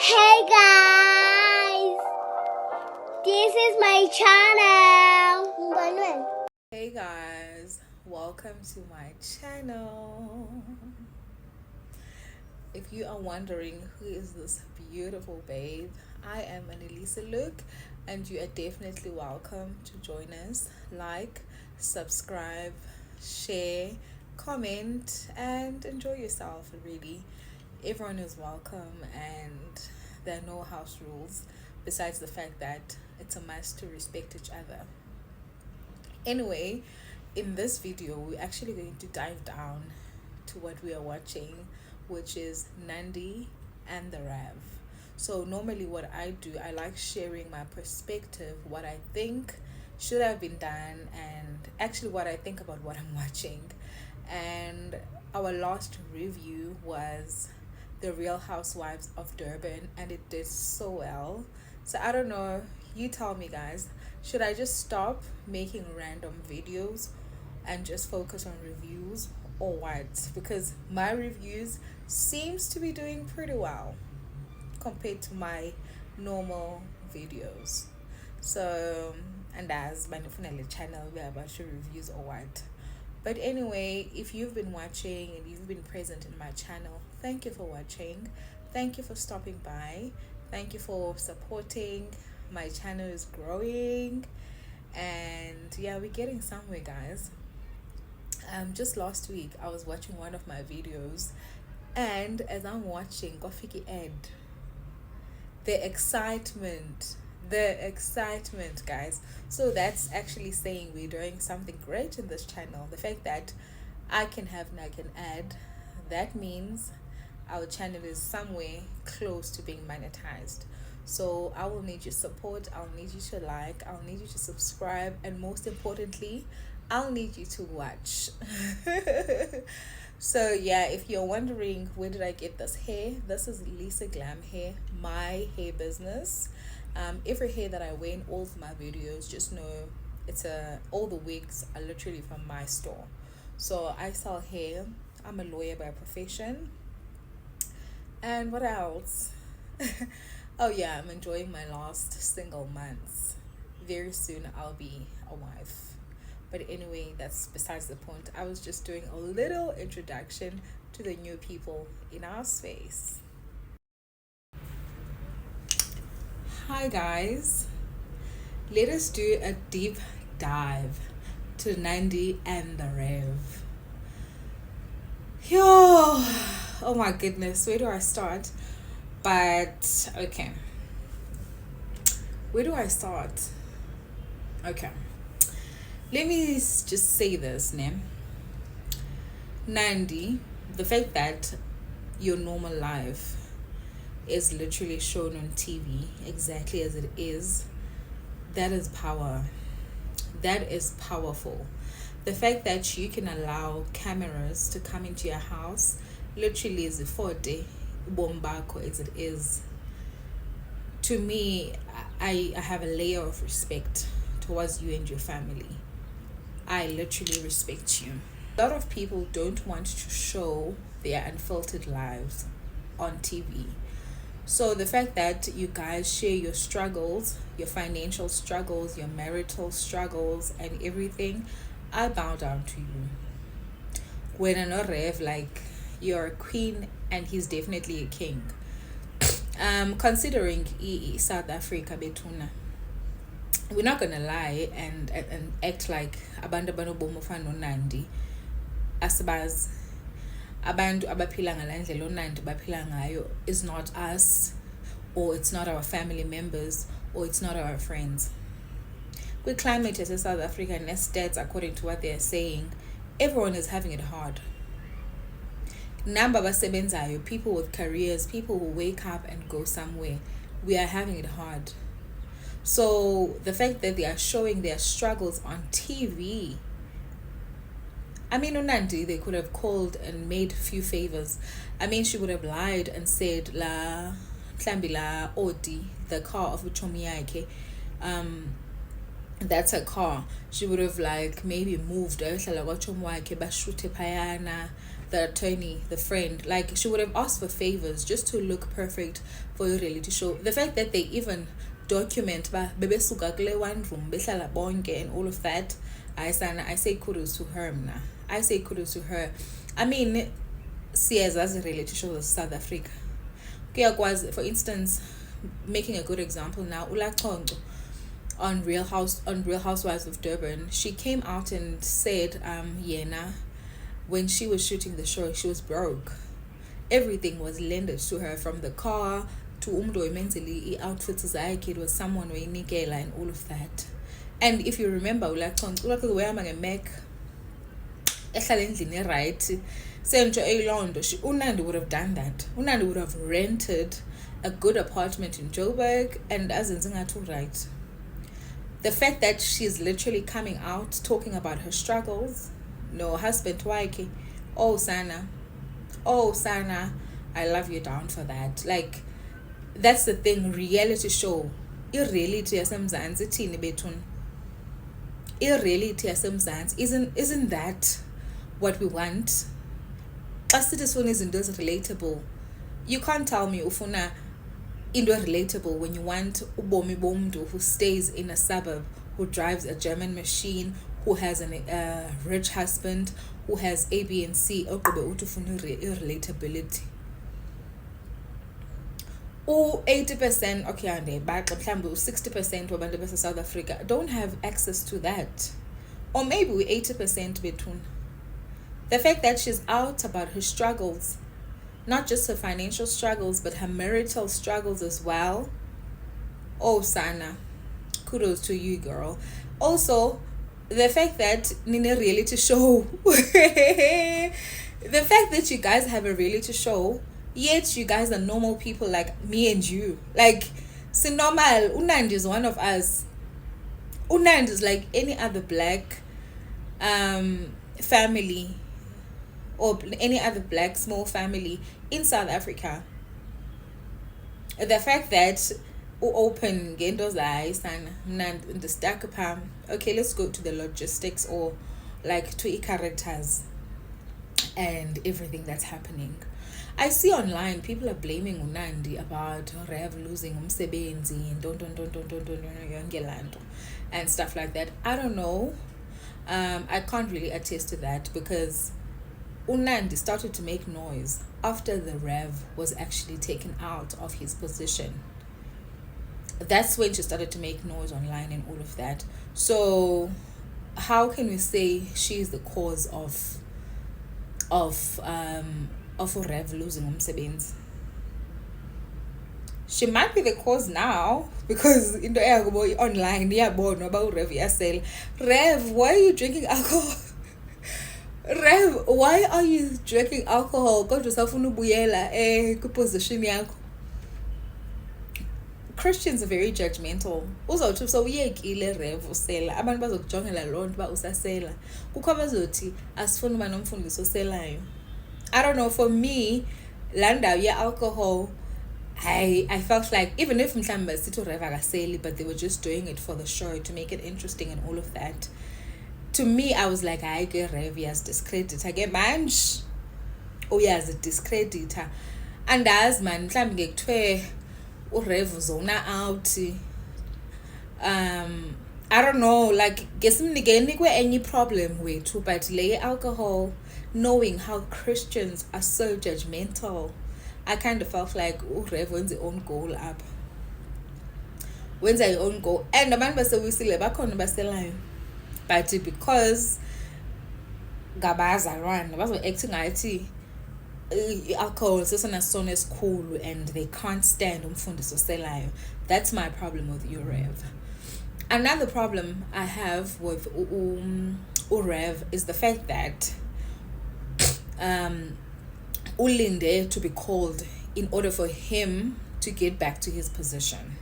Hey guys, this is my channel. Manuel. Hey guys, welcome to my channel. If you are wondering who is this beautiful babe, I am Annalisa Luke, and you are definitely welcome to join us. Like, subscribe, share, comment, and enjoy yourself. Really, everyone is welcome, and there are no house rules besides the fact that it's a must to respect each other. Anyway, in this video, we're actually going to dive down to what we are watching, which is Nandi and the Rev. So normally what I do, I like sharing my perspective, what I think should have been done, and actually what I think about what I'm watching. And our last review was The Real Housewives of Durban, and it did so well. So I don't know, you tell me guys, should I just stop making random videos and just focus on reviews, or what? Because my reviews seems to be doing pretty well compared to my normal videos. So, and as my definitely channel, we have about reviews or what. But anyway, if you've been watching and you've been present in my channel, thank you for watching. Thank you for stopping by. Thank you for supporting. My channel is growing, and yeah, we're getting somewhere, guys. Just last week I was watching one of my videos, and as I'm watching Kofiki Ed, the excitement, guys. So that's actually saying we're doing something great in this channel. The fact that I can have and I can add, that means our channel is somewhere close to being monetized. So I will need your support, I'll need you to like, I'll need you to subscribe, and most importantly, I'll need you to watch. So yeah, if you're wondering where did I get this hair, this is Lisa Glam Hair, my hair business. Every hair that I wear in all of my videos, just know all the wigs are literally from my store. So I sell hair. I'm a lawyer by profession. And what else? Oh yeah, I'm enjoying my last single months. Very soon I'll be a wife. But anyway, that's besides the point. I was just doing a little introduction to the new people in our space. Hi guys. Let us do a deep dive to Nandi and the Rev. Yo, oh my goodness, where do I start? But okay, where do I start? Okay, let me just say this name. Nandi, the fact that your normal life is literally shown on TV exactly as it is, that is power. That is powerful. The fact that you can allow cameras to come into your house literally is a forte bombako as it is. To me, I have a layer of respect towards you and your family. I literally respect you. A lot of people don't want to show their unfiltered lives on TV. So the fact that you guys share your struggles, your financial struggles, your marital struggles, and everything, I bow down to you. When I know Rev, like, you're a queen and he's definitely a king. Considering South Africa betuna, we're not gonna lie and act like abantu abanobomofana Nandi asibaz abantu abaphila ngalandlela uNandi baphila ngayo is not us, or it's not our family members, or it's not our friends. With climate as South Africa and stats according to what they're saying, everyone is having it hard. Namba basebenzayo, people with careers, people who wake up and go somewhere, we are having it hard. So the fact that they are showing their struggles on TV, I mean, Unandi, they could have called and made a few favors. I mean, she would have lied and said, La Tlambila Odi, the car of Uchomiake, that's her car. She would have like maybe moved bashute payana, the attorney, the friend, like she would have asked for favors just to look perfect for your reality show. The fact that they even document bebesuka kule one room behlala bonke and all of that, I say kudos to her mna. I say kudos to her. I mean, siyazazi reality shows of South Africa. Kuyakwazi, for instance, making a good example now, Ulachongo on Real Housewives of Durban, she came out and said yena, when she was shooting the show, she was broke. Everything was lended to her, from the car to mentally outfits zakhe. It was someone weyinikela and all of that. And if you remember, Ulachongo wehamba ngeMac ehlala endlini right, sentsho eyilondo, uNandi would have done that. uNandi would have rented a good apartment in Joburg and azenze ngathi right. The fact that she's literally coming out talking about her struggles, no husband wakhe, oh sana, I love you down for that. Like, that's the thing. Reality show, irreality yasemzansi thini bethuna, irreality yasemzansi, isn't that what we want? Xa sithi sifuna izinto relatable, you can't tell me ufuna into relatable when you want ubomi bomntu who stays in a suburb, who drives a German machine, who has a rich husband, who has A, B, and C. Ogqibe uthi ufuna relatability. 80%, okay, and back 60% wabantu base South Africa don't have access to that. Or maybe we 80% between. The fact that she's out about her struggles, not just her financial struggles, but her marital struggles as well. Oh, Sana, kudos to you, girl. Also, the fact that Nina reality show, the fact that you guys have a reality show, yet you guys are normal people like me and you. Like, so normal. Unandi is one of us. Unandi is like any other black family, or any other black small family in South Africa. The fact that open gendo's eyes and the stack of okay, let's go to the logistics, or like to characters and everything that's happening. I see online people are blaming uNandi about Rev losing umsebenzi and stuff like that. I don't know. I can't really attest to that, because uNandi started to make noise after the Rev was actually taken out of his position. That's when she started to make noise online and all of that. So how can we say she's the cause of Rev losing umsebenzi? She might be the cause now, because into online iyabonwa about Rev iyasela. Rev, why are you drinking alcohol? Rev, why are you drinking alcohol? Kodwa usafuna ubuyela kuposition yakho. Christians are very judgmental. Uzawuthi so uyekile Rev usela, abantu bazokujongela loo nto uba usasela. Kukho abazothi asifuni uba nomfundisi oselayo. I don't know, for me, laa ndawo ye-alcohol, I felt like, even if mhlawumbi sithi Rev akaseli, but they were just doing it for the show to make it interesting and all of that. To me, I was like, hayi ke Rev uyazidiscredita ke manje, uyazidiscredita. Andazi man, mhlawumbi ngekuthiwe uRev uzona out, I don't know, like ngesimnikwe any problem wethu, but le alcohol, knowing how Christians are so judgmental, I kind of felt like uRev wenza own goal up, wenza your own goal. And abantu basewisile bakhona baselayo, but because ngabazalwane bazo-acting ngathi i-alcohol sesona sona esikhulu and they can't stand umfundisi oselayo. That's my problem with uRev. Another problem I have with uRev is the fact that ulinde to be called in order for him to get back to his position.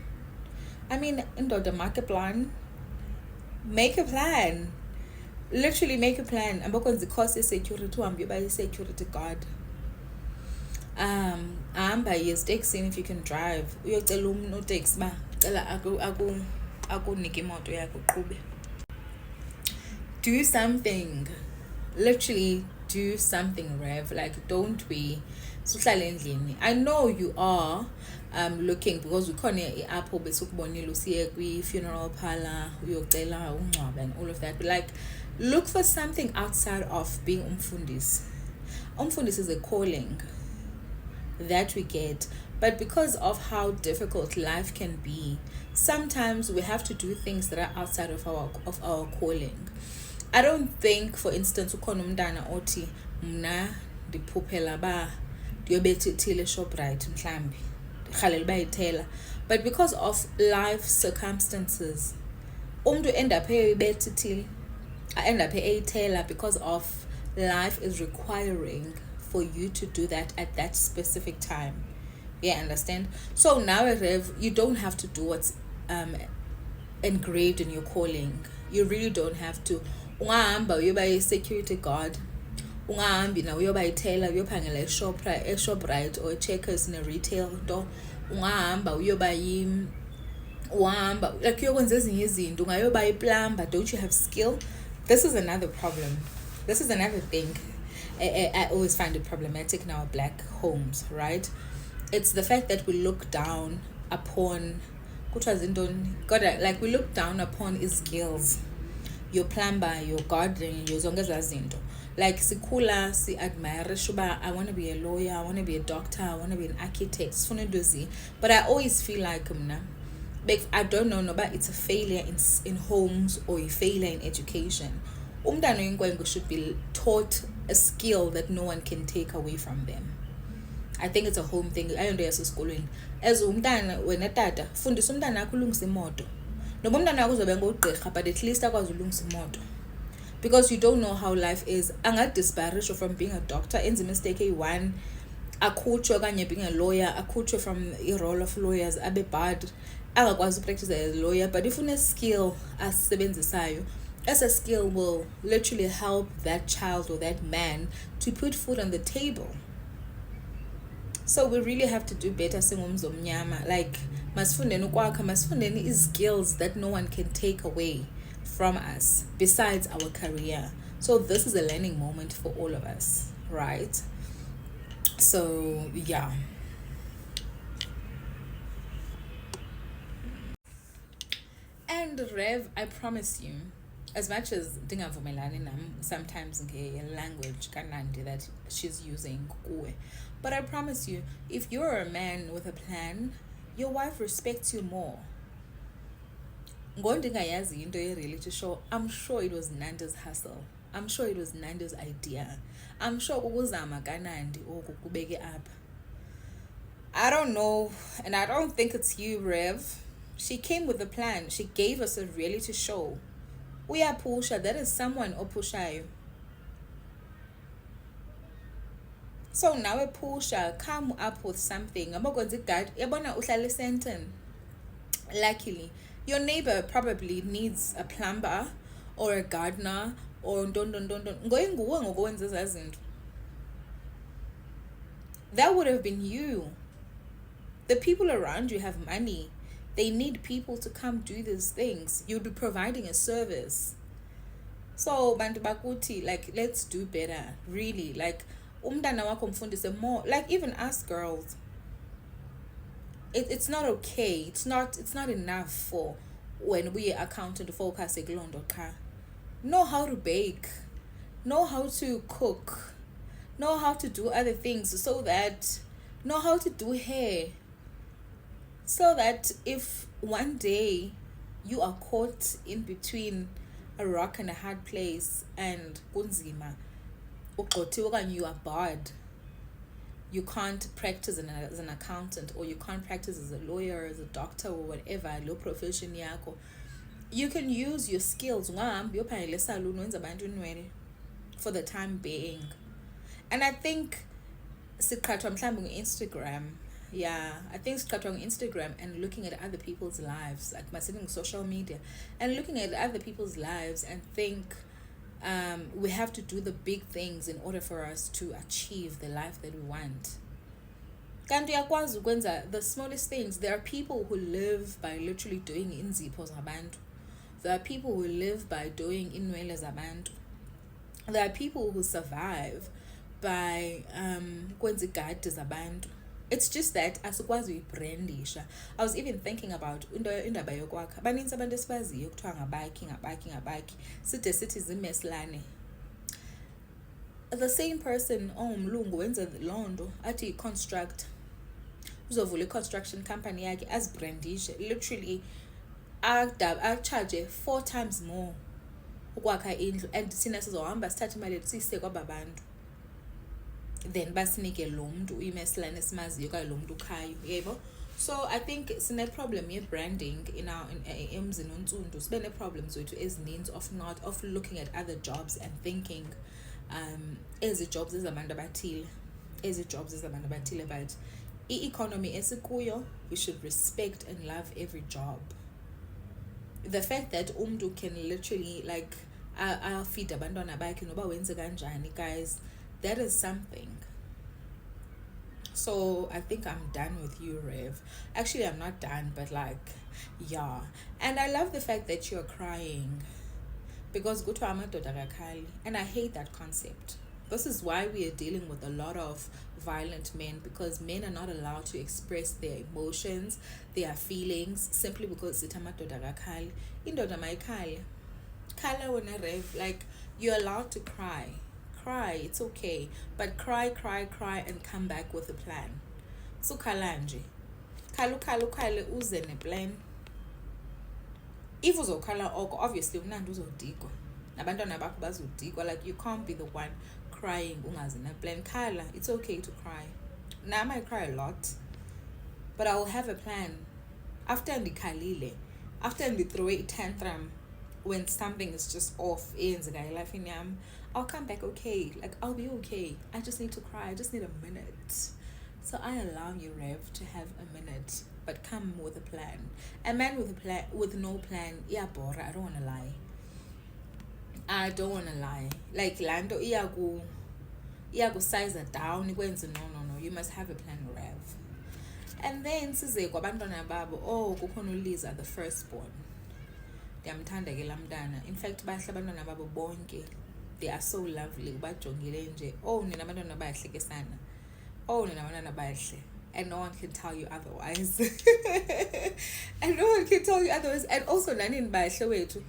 I mean, indoda make a plan. Literally make a plan. Ambokwenza course security, uhambe by security guard. Hamba yes taxi if you can drive. Uyocela umuntu taxi ba cela akunike imoto yakho uqhube. Do something. Literally do something, Rev. Like, don't be. I know you are looking, because we can't i-apple besukubonile usiye kwi-funeral parlor uyocela ungcwaba and all of that, but like, look for something outside of being umfundisi. Umfundisi is a calling that we get, but because of how difficult life can be, sometimes we have to do things that are outside of our calling. I don't think, for instance, ukhona umntana othi mna ndiphuphela ba ndiyobethithile Shoprite mhlambi ndirhalela bayithela, but because of life circumstances umntu end up eyibethithile, end up eyithela, because of life is requiring for you to do that at that specific time. Yeah, understand? So now, Rev, you don't have to do what's engraved in your calling. You really don't have to. Ungahamba uyoba a-security guard, ungahambi na uyoba i-tailor, uyophangela e-Shoprite or Checkers in a retail store. Ungahamba uyoba like uyokwenza ezinye izinto, ungayoba i-plumber. Don't you have skill? This is another problem. This is another thing. I always find it problematic in our black homes, right? It's the fact that we look down upon, like, we look down upon his skills. Your plumber, your gardening, your zonke zazinto. Like, sikula, si admire shuba, I want to be a lawyer, I want to be a doctor, I want to be an architect, but I always feel like I don't know, but it's a failure in homes or a failure in education. Umntana oyinkwengwe should be taught a skill that no one can take away from them. I think it's a home thing. Ayonto yasesikolweni. As umntana wena tata, fundisa umntana akho ulungisa imoto. Noma umntana wakho uzobe ngogqirha, but at least akwazi ulungisa imoto. Because you don't know how life is. Angadisparage from being a doctor, enza mistake eyi-1, akhutshwe okanye being a lawyer, akhutshwe from a role of lawyers, abe bad, angakwazi practice as a lawyer. But if une skill asisebenzisayo, as a skill will literally help that child or that man to put food on the table. So we really have to do better singumzomnyama. Like, masifundeni ukwakha, masifundeni skills that no one can take away from us besides our career. So this is a learning moment for all of us, right? So yeah. And Rev, I promise you, as much as ndingavumelani nam sometimes language kaNandi that she's using kuwe, but I promise you, if you're a man with a plan, your wife respects you more. Ngondingayazi into ye-reality show, I'm sure it was Nandi's hustle. I'm sure it was Nandi's idea. I'm sure kukuzama kaNandi oku kubeke up. I don't know, and I don't think it's you, Rev. She came with a plan. She gave us a reality show. Uyapusha, that is someone opushayo. So now a pusha, come up with something. Luckily, your neighbor probably needs a plumber or a gardener or that would have been you. The people around you have money. They need people to come do these things. You'll be providing a service. So bantu bakuthi, like, let's do better. Really, like, umntana wakho mfundise more. Like, even us girls, it's not okay. It's not enough for when we are accountant focus eglondo ka. Know how to bake, know how to cook, know how to do other things, so that know how to do hair, so that if one day you are caught in between a rock and a hard place and kunzima, you are barred, you can't practice as an accountant, or you can't practice as a lawyer, as a doctor, or whatever low profession yako, you can use your skills for the time being. And I think Instagram, yeah, I think starting on Instagram and looking at other people's lives, like my sitting social media, and looking at other people's lives and think we have to do the big things in order for us to achieve the life that we want. Kanti uyakwazi ukwenza the smallest things. There are people who live by literally doing inzipho zabantu. There are people who live by doing inwele zabantu. There are people who survive by kwenza igadi zabantu. It's just that asikwazi uyibrandisha. I was even thinking about indaba yokwakha. Baninzi abantu esibaziyo kuthiwa ngabakhi side sithi zimeslane. The same person ongumlungu wenza loo nto athi construct, uzovula i-construction company yakhe azibrandishe, literally acharge 4 times more ukwakha indlu, and thina sizohamba sithathe imali siyise kwaba bantu, then basinike lo mntu uyimeslane esimaziyo okanye lo mntu ukhayo, yebo. So I think sine-problem ye-branding emzini ontsundu. Sibe nee-problems wethu ezininzi of looking at other jobs and thinking ezi jobs ezabantu abathile, but i-economy esikuyo, we should respect and love every job. The fact that umntu can literally like feed abantwana bakhe noba wenze kanjani, guys, that is something. So I think I'm done with you, Rev. Actually, I'm not done, but like, yeah. And I love the fact that you're crying, because go to amadoda akakhali, and I hate that concept. This is why we are dealing with a lot of violent men, because men are not allowed to express their emotions, their feelings, simply because it's amadoda akakhali. Indoda mayikhale. Khala wena, Rev, like, you're allowed to cry, it's okay, but cry and come back with a plan. So khala nje, khale uze neplan. If uzokhala oko, obviously unandi uzodikwa nabantwana bakho bazodikwa. Like, you can't be the one crying ungazi neplan. Khala, it's okay to cry. Now I might cry a lot, but I will have a plan. After ndikhalile, after throw a tantrum when something is just off, I'll come back okay. Like, I'll be okay. I just need to cry. I just need a minute. So I allow you, Rev, to have a minute, but come with a plan. A man with no plan, yeah, bora. I don't want to lie. Like, lando iyaku size it down. No. You must have a plan, Rev. And then size kwabantwana babo, kukhona uLiza, the firstborn. Ndiyamthanda ke lamntana. In fact, bahle abantwana babo bonke. They are so lovely. Ubajongile nje. Nina abantwana bahle ke sana. Nina abantwana bahle. And no one can tell you otherwise. And also nani bahle wethu.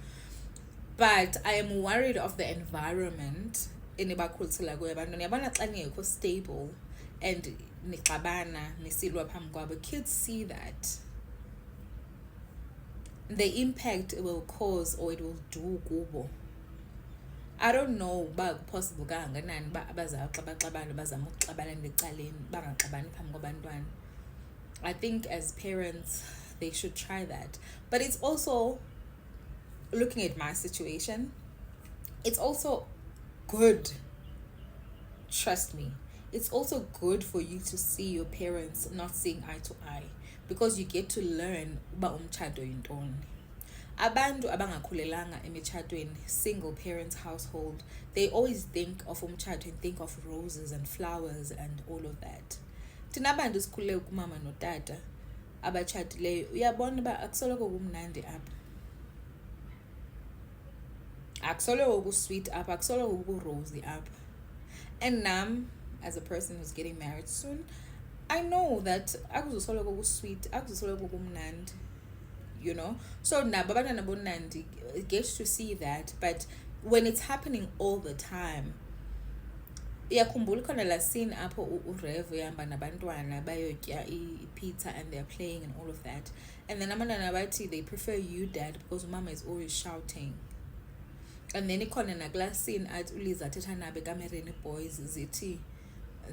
But I am worried of the environment enibakhulisa kuyo abantwana. Yabona xa ningekho stable and nixabana nisilwa phambi kwabo, kids see that. The impact it will cause or it will do kubo. I don't know uba possible kangakanani uba abazali xa baxabana bazama ukuxabana necaleni bangaxabani phambi kwabantwana. I think as parents they should try that. But it's also, looking at my situation, it's also good, trust me, it's also good for you to see your parents not seeing eye to eye, because you get to learn uba umtshato yintoni. Abantu abangakhulelanga emitshatweni, single parents household, they always think of umtshato and think of roses and flowers and all of that. Thina bantu sikhulele kumama notata abatshatileyo, uyabona uba akusoloko kumnandi apha, akusoloko kusweet apha, akusoloko kurosy apha. And nam, as a person who's getting married soon, I know that akuzosoloko kusweet, akuzosoloko kumnandi, you know. So nabo abantwana bonandi get to see that. But when it's happening all the time, iyakhumbula khona la scene apho uRev uhamba nabantwana bayotya pizza and they're playing and all of that, and then abantwana bathi they prefer you, dad, because mama is always shouting. And then ikhona nakulaa scene athi uLiza athetha nabo ekamereni, boys zithi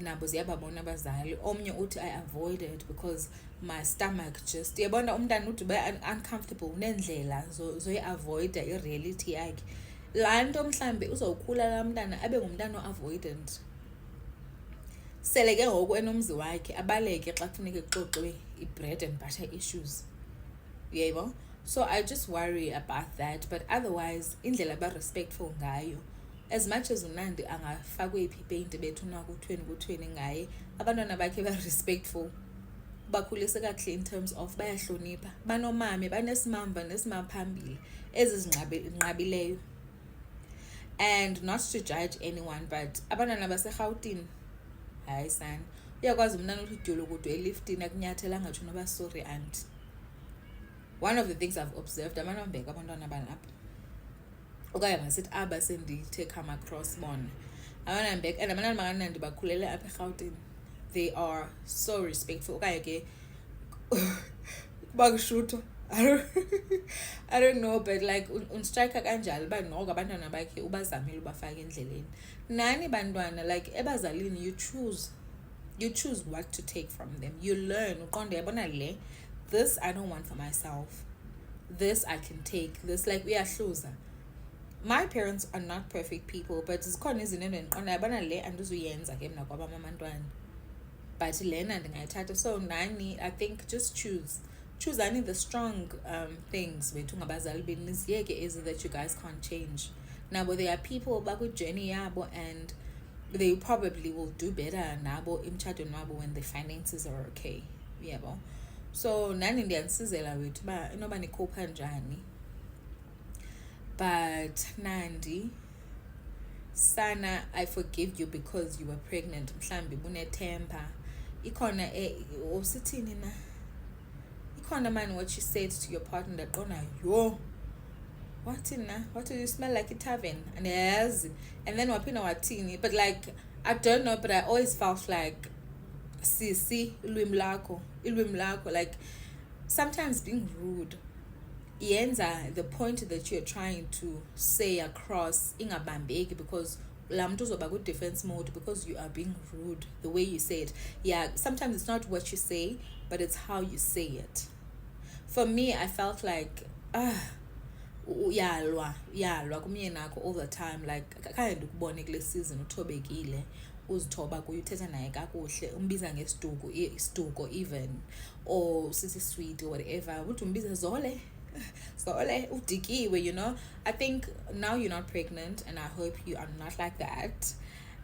nabo ziyababona abazali, omnye uthi I avoided because my stomach just, yabona umntana uthi ube uncomfortable neendlela zoyi-avoida i-reality yakhe. Laa nto mhlawumbi uzowukhula laa mntana abe ngumntana o-avoidant, sele ke ngoku enomzi wakhe abaleke xa kufuneka kuxoxwe i-bread and butter issues, yebo. So I just worry about that. But otherwise, indlela ba-respectful ngayo, as much as uNandi angafakwe ipaint bethuna kuthweni ngaye, abantwana bakhe ba-respectful, bakhulise kakuhle in terms of bayahlonipha, banomame, banesimamva nesimaphambili ezizinqabileyo. And not to judge anyone, but abantwana baserhawutini hayi sana uyakwazi umntana uthi udyolo kodwa eliftini akunyathela ngatsho noba sorry auntie. One of the things I've observed, abantwana abantwana balapha okanye masithi aba sendithe come across bona abantwana and abantwana bakanandi bakhulele apha erhawutini, they are so respectful. Okanye ke bakushutho I don't know, but like unstrike kanjalo uba noko abantwana bakhe ubazamile ubafaka endleleni. Nani bantwana like ebazalini you choose what to take from them. You learn uqonde yabona le, this I don't want for myself, this I can take, this like uyahluza. My parents are not perfect people, but zikhona izinto endiqonda yabona le andizuyenza ke mna kwabam abantwana, but lena ndingayithatha. So nani, I think just choose any the strong things wethu ngabazali beni niziyeke ezi that you guys can't change. Now there are people bakwi-journey yabo and they probably will do better nabo emtshatweni wabo when the finances are okay, yabo. So nani ndiyanisizela wethu uba inoba nikhupha njani. But Nandi, sana, I forgive you because you were pregnant. Mhlambi bunetemper. Ikhona usithini na? Ikhona man what you said to your partner that gonna yo. What in na? What do you smell like a tavern? And yes, and then wapina watini. But like I don't know, but I always felt like ilwimi lakho, like sometimes being rude. Yenza the point that you're trying to say across ingabambeki because lamntu uzoba ku defense mode because you are being rude the way you say it. Yeah, sometimes it's not what you say, but it's how you say it. For me, I felt like uyalwa kumye nakho all the time, like akakhange ndikubone kule season uthobekile uzithoba kuye uthetha naye kakuhle umbiza ngesiduko even or sisi sweet or whatever uthi umbiza zole udikiwe, you know. I think now you're not pregnant and I hope you are not like that,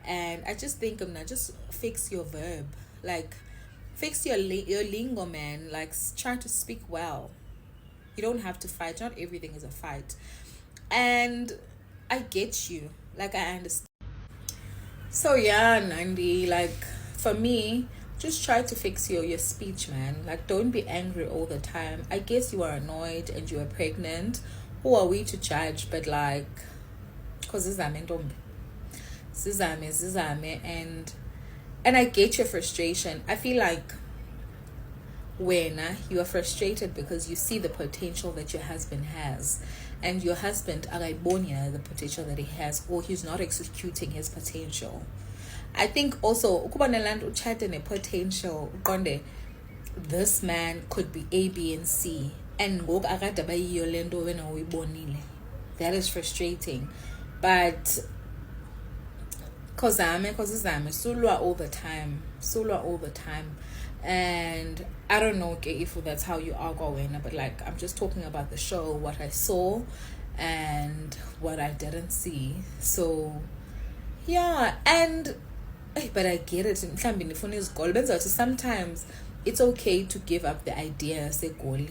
and I just think just fix your verb, like fix your lingo, man. Like try to speak well. You don't have to fight. Not everything is a fight, and I get you, like I understand. So yeah, Nandi, like for me, just try to fix your speech, man. Like don't be angry all the time. I guess you are annoyed and you are pregnant. Who are we to judge? But like, cause zizame and I get your frustration. I feel like when you are frustrated because you see the potential that your husband has, and your husband akayibonia the potential that he has, or he's not executing his potential. I think also ukuba neland uchate ne potential uqonde this man could be A, B and C, and ngoku akade abayiyo lento wena uyibonile. That is frustrating. But cause izame sulwa all the time, and I don't know if that's how you are going, but like I'm just talking about the show, what I saw and what I didn't see. So yeah, and but I get it. Sometimes it's okay to give up the idea segoli.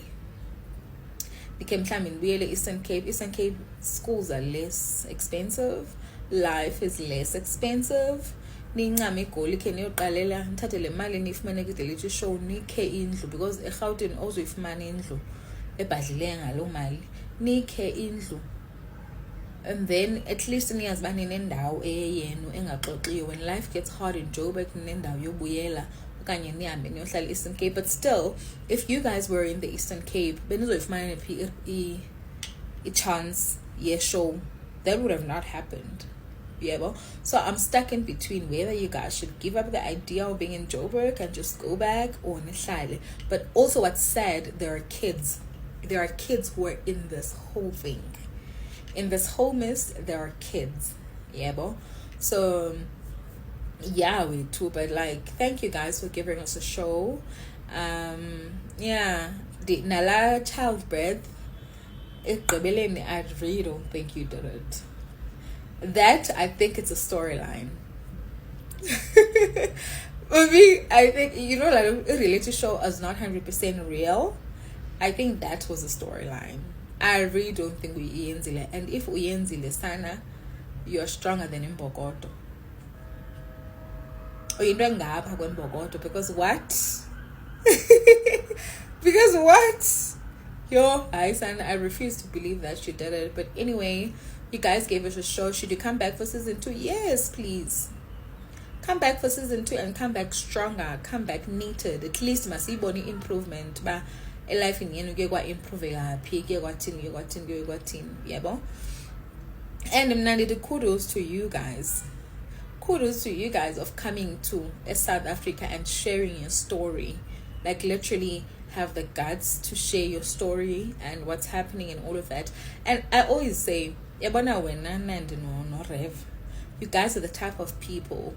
Eastern Cape schools are less expensive, life is less expensive. Nincame igoli ke niyoqalela nithathe le mali nifumane kwi-delete show nikhe indlu, because eRhawutini ozoyifumana indlu ebhadlileyo ngaloo mali, nikhe indlu, and then at least niyazi uba ninendawo eyenu engaxoxiyo. When life gets hard in Joburg ninendawo yobuyela okanye nihambe niyohlala Eastern Cape. But still, if you guys were in the Eastern Cape benizoyifumana nephi i-chance ye-show, that would have not happened. Yeah, so I'm stuck in between whether you guys should give up the idea of being in Joburg and just go back or nihlale. But also what's sad, there are kids who are in this whole thing. In this whole mess, there are kids. Yeah, so yeah, we too. But like, thank you guys for giving us a show. Yeah, the Nala childbirth, I really don't think you did it. That, I think it's a storyline. For me, I think, you know, like a reality show is not 100% real. I think that was a storyline. I really don't think we uyenzile, and if uyenzile sana, you're stronger than imbokodo. Or you don't ngapha kwembokodo because what? Because what? Yo, hi son, I refuse to believe that she did it. But anyway, you guys gave us a show. Should you come back for season 2? Yes, please. Come back for season 2 and come back stronger. Come back neated. At least masiboni improvement. Ba life in yenu ke kwa improve happy ke kwa tin. Yebo. And Nandi, the kudos to you guys. Kudos to you guys of coming to South Africa and sharing your story. Like literally have the guts to share your story and what's happening and all of that. And I always say, yabona wena Nandi no Rev, you guys are the type of people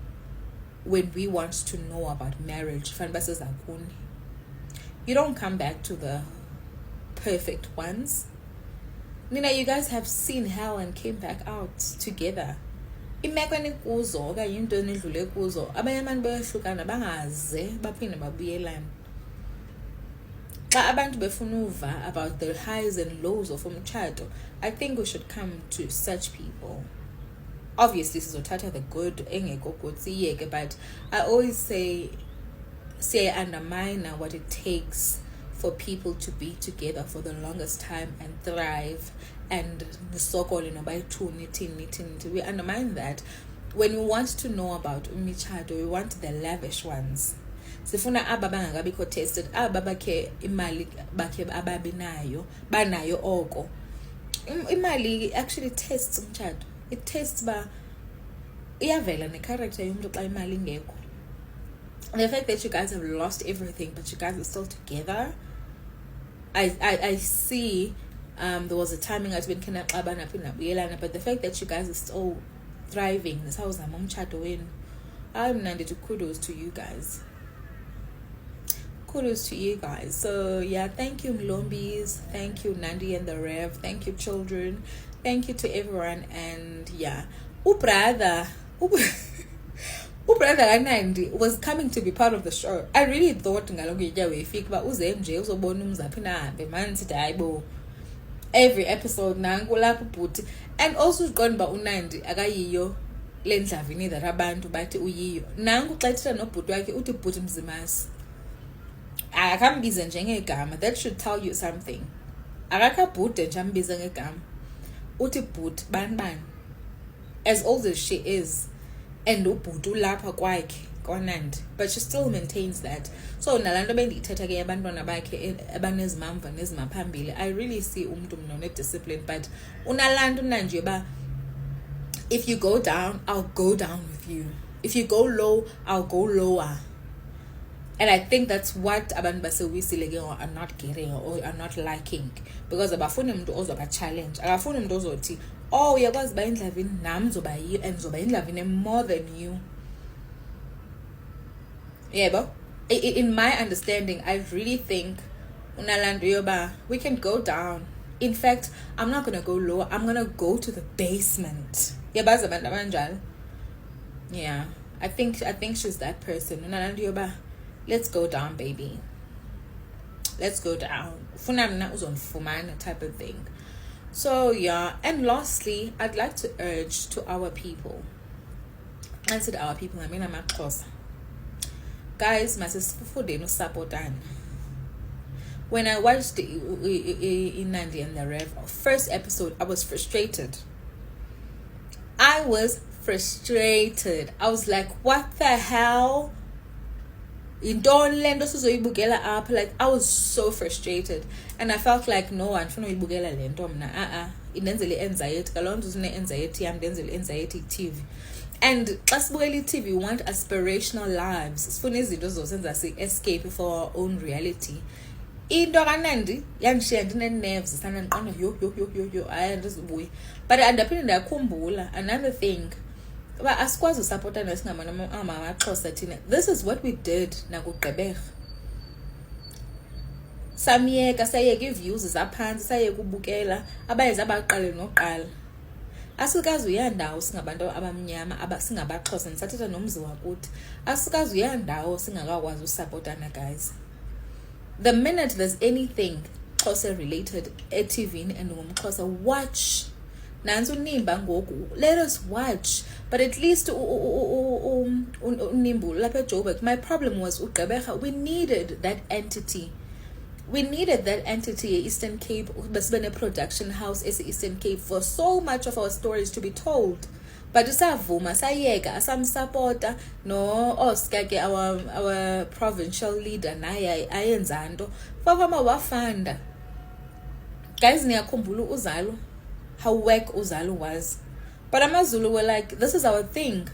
when we want to know about marriage, you don't come back to the perfect ones. Nina, you guys have seen hell and came back out together. Imeko enikuzo okanye into enidlule kuzo abanye abantu bayahlukana bangaze baphinde babuyelane. Xa abantu befuna uva about the highs and lows of umtshato, I think we should come to such people. Obviously sizothatha the good engekho good siyeke, but I always say undermine what it takes for people to be together for the longest time and thrive and the so-called we undermine that. When we want to know about umitshato, we want the lavish ones. Sifuna aba bangakabikho tested, aba bakhe imali bakhe ababinayo banayo oko. Imali actually tests umtshato. It tests ba iyavela ne-character yomntu xa imali ingekho. The fact that you guys have lost everything but you guys are still together, I see there was a timing at when kena but the fact that you guys are still thriving, this house umtshato wenu, I'm Nandi, kudos to you guys. Kudos to you guys. So yeah, thank you Mlombis, thank you Nandi and the Rev, thank you children, thank you to everyone. And yeah, brother Nandi was coming to be part of the show. I really thought every episode and also gone ba uNandi akayiyo lendlavini that abantu bathi uyiyo nangu xa ethetha nobhuti wakhe uthi bhuti mzimasi akambize njengegama. That should tell you something. Akakabhude nje ambize ngegama, uthi bhuti bani as old as she is, and ubhuti ulapha kwakhe koNandi, but she still maintains that. So nalanto bendiyithetha ke abantwana bakhe abanezimamva nezimaphambili, I really see umntu discipline, but unalanto nanje ba if you go down, I'll go down with you. If you go low, I'll go lower. And I think that's what abantu basewisile are not getting or are not liking, because abafuni umuntu ozoba challenge, akafuni umuntu ozothi oh uyakwazi ba indlavini nami zoba yiyo and zoba indlavini more than you. Yeah, but in my understanding, I really think unalanto yoba we can go down. In fact, I'm not gonna go lower, I'm gonna go to the basement. Yeah, I think she's that person. Unalanto yoba let's go down, baby. Let's go down. Funana uzonfumana type of thing. So yeah, and lastly, I'd like to urge to our people. I said our people, I mean I'm close. Guys, masisifundeni support. When I watched in Nandi and the Rev first episode, I was frustrated. I was like, what the hell? Like, I was so frustrated, and I felt like no one anxiety TV. And TV, we want aspirational lives. Escape for our own reality. Into kaNandi yangishiya ndine-nerves yo but andaphinda ndakhumbula another thing ba asikwazi usupportana singamaXhosa thina. This is what we did nakugqibeka. Samiyeka sayeka iviews zaphansi, sayeka ubukela abayeza abaqale noqala. Asikazi uyandawo singabantu abamnyama singabaXhosa, nisathetha nomzi wakuthi. Asikazi uyandawo singakwazi usupportana, guys. The minute there's anything Xhosa related eTV and ngumXhosa, watch nansi unimba ngoku, let us watch. But at least unimbu lapha eJoburg, my problem was uGqeberha, we needed that entity. We needed that entity, Eastern Cape, basibe a production house Eastern Cape, for so much of our stories to be told. But usavuma sayeka asamsupporta no Oscar ke our provincial leader naye ayenza nto fakama wafanda. Guys, niyakhumbula uZalo, how whack uZalo was. But AmaZulu were like, this is our thing.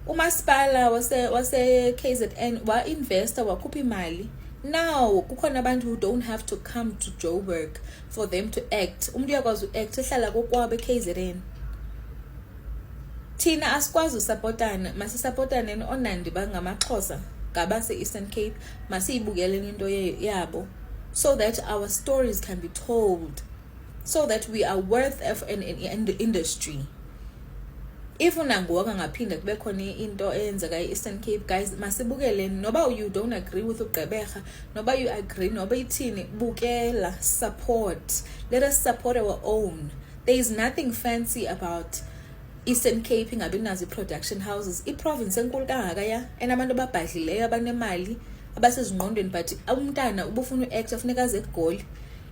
Umasipala wase KZN wa-investor wakhupha imali. Now kukhona abantu who don't have to come to Joburg for them to act. Umuntu uyakwazi uact ehlala kokwabo eKZN. Thina asikwazi usupportana, masisupportane noNandi bangamaXhosa ngabase Eastern Cape, masiyibukele into yabo, so that our stories can be told, so that we are worth in the industry. If unangoka ngaphinda kube khona into eyenzeka e-Eastern Cape, guys, masibukele. Noba you don't agree with uGqeberha, noba you agree, noba ithini, bukela, support. Let us support our own. There is nothing fancy about Eastern Cape ingabi nazo production houses. I-province enkulu kangaka ya, enabantu ababhadlileyo abanemali abasezingqondweni, but umntana ubufuna uact afuneka aze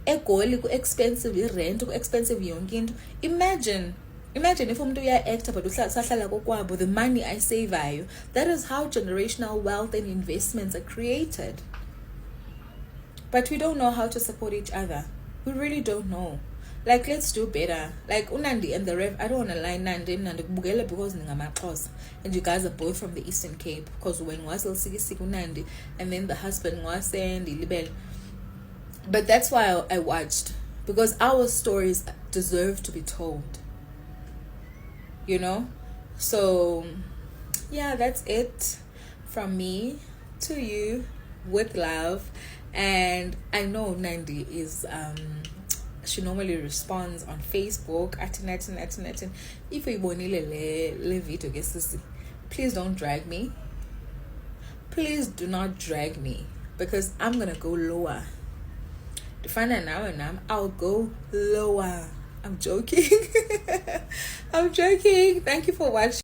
eGoli ku-expensive i-rent, ku-expensive yonke into. Imagine if umuntu uya-acta but usahlala kokwabo, the money ayisaveayo. That is how generational wealth and investments are created. But we don't know how to support each other. We really don't know. Like, let's do better. Like Nandi and the Rev, I don't want to lie, Nandi kubukela because ningamaXhosa, and you guys are both from the Eastern Cape, because when was Nandi, and then the husband was Libel. But that's why I watched, because our stories deserve to be told. You know? So yeah, that's it from me to you, with love. And I know Nandi is she normally responds on Facebook at if you le video gesisi, please don't drag me. Please do not drag me, because I'm gonna go lower. Define now and I'll go lower. I'm joking. I'm joking. Thank you for watching.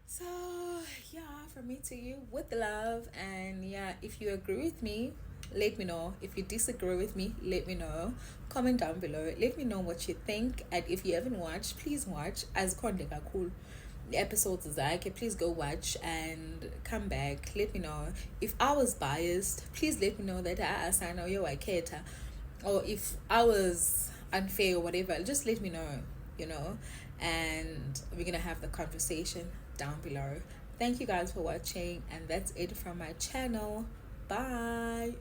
So yeah, from me to you, with love. And yeah, if you agree with me, let me know. If you disagree with me, let me know. Comment down below. Let me know what you think. And if you haven't watched, please watch. As Kondeka cool. The episodes is like, please go watch and come back. Let me know. If I was biased, please let me know that I know you I cater. Or if I was unfair or whatever, just let me know, and we're gonna have the conversation down below. Thank you guys for watching, and that's it from my channel. Bye.